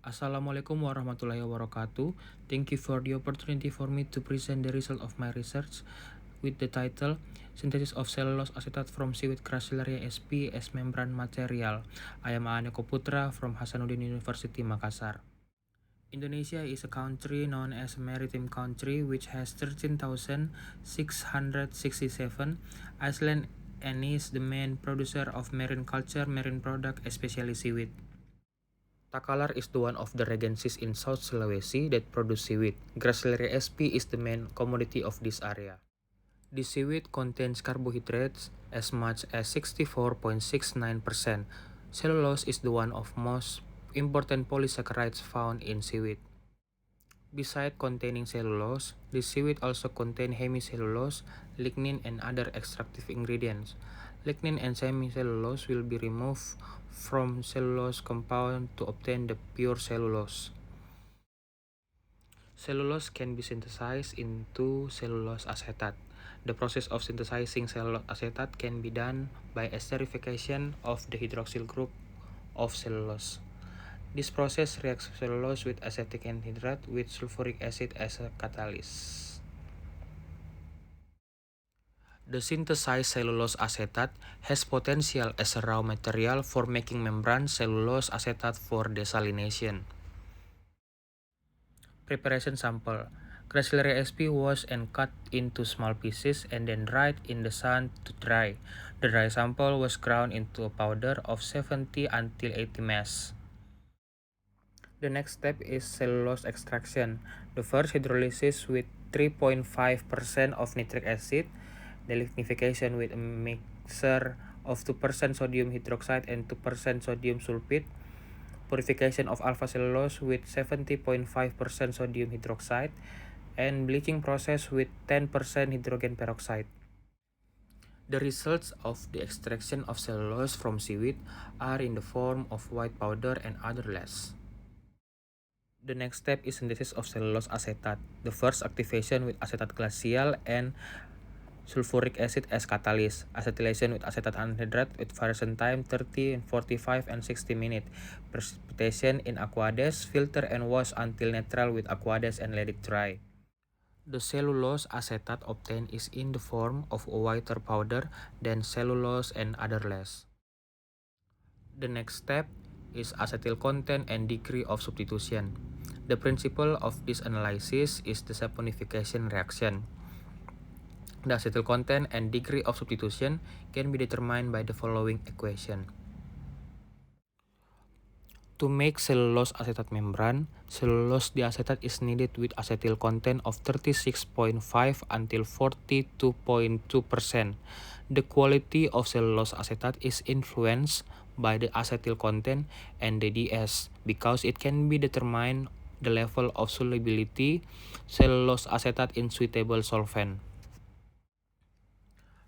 Assalamualaikum warahmatullahi wabarakatuh. Thank you for the opportunity for me to present the result of my research with the title Synthesis of Cellulose Acetate from Seaweed Gracilaria sp as Membrane Material. I am Aneko Putra from Hasanuddin University, Makassar. Indonesia is a country known as a maritime country which has 13,667 islands and is the main producer of marine culture, marine product, especially seaweed. Takalar is the one of the regencies in South Sulawesi that produce seaweed. Gracilaria sp is the main commodity of this area. The seaweed contains carbohydrates as much as 64.69%. Cellulose is the one of most important polysaccharides found in seaweed. Besides containing cellulose, the seaweed also contains hemicellulose, lignin, and other extractive ingredients. Lignin and hemicellulose will be removed from cellulose compound to obtain the pure cellulose. Cellulose can be synthesized into cellulose acetate. The process of synthesizing cellulose acetate can be done by esterification of the hydroxyl group of cellulose. This process reacts cellulose with acetic anhydride with sulfuric acid as a catalyst. The synthesized cellulose acetate has potential as a raw material for making membrane cellulose acetate for desalination. Preparation sample. Gracilaria sp washed and cut into small pieces and then dried in the sun to dry. The dry sample was ground into a powder of 70 until 80 mass. The next step is cellulose extraction. The first hydrolysis with 3.5% of nitric acid, the lignification with a mixture of 2% sodium hydroxide and 2% sodium sulfate, purification of alpha cellulose with 70.5% sodium hydroxide, and bleaching process with 10% hydrogen peroxide. The results of the extraction of cellulose from seaweed are in the form of white powder and odorless. The next step is synthesis of cellulose acetate. The first activation with acetate glacial and sulfuric acid as catalyst. Acetylation with acetate anhydride with variation time 30, 45, and 60 minutes. Precipitation in aqueous, filter and wash until neutral with aqueous and let it dry. The cellulose acetate obtained is in the form of a whiter powder than cellulose and odorless. The next step is acetyl content and degree of substitution. The principle of this analysis is the saponification reaction. The acetyl content and degree of substitution can be determined by the following equation. To make cellulose acetate membrane, cellulose diacetate is needed with acetyl content of 36.5 until 42.2%. The quality of cellulose acetate is influenced by the acetyl content and the DS because it can be determined the level of solubility cellulose acetate in suitable solvent.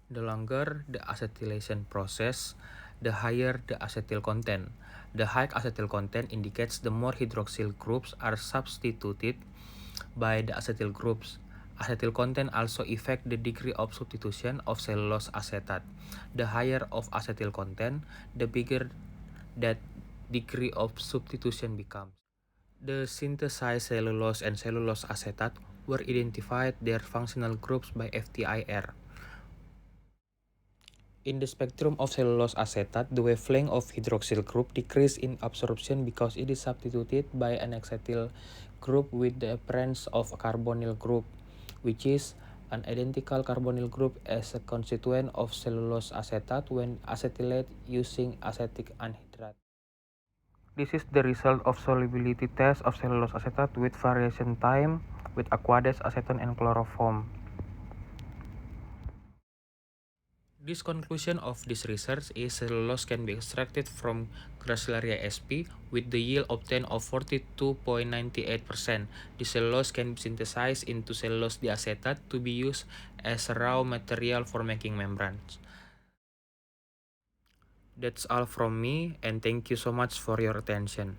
The longer the acetylation process, the higher the acetyl content. The high acetyl content indicates the more hydroxyl groups are substituted by the acetyl groups. Acetyl content also affect the degree of substitution of cellulose acetate. The higher of acetyl content, the bigger that degree of substitution becomes. The synthesized cellulose and cellulose acetate were identified their functional groups by FTIR. In the spectrum of cellulose acetate, the wavelength of hydroxyl group decreases in absorption because it is substituted by an acetyl group with the appearance of a carbonyl group, which is an identical carbonyl group as a constituent of cellulose acetate when acetylated using acetic anhydride. This is the result of solubility test of cellulose acetate with variation time with aqueous, acetone, and chloroform. This conclusion of this research is cellulose can be extracted from Gracilaria sp with the yield obtained of 42.98%. The cellulose can be synthesized into cellulose diacetate to be used as a raw material for making membranes. That's all from me, and thank you so much for your attention.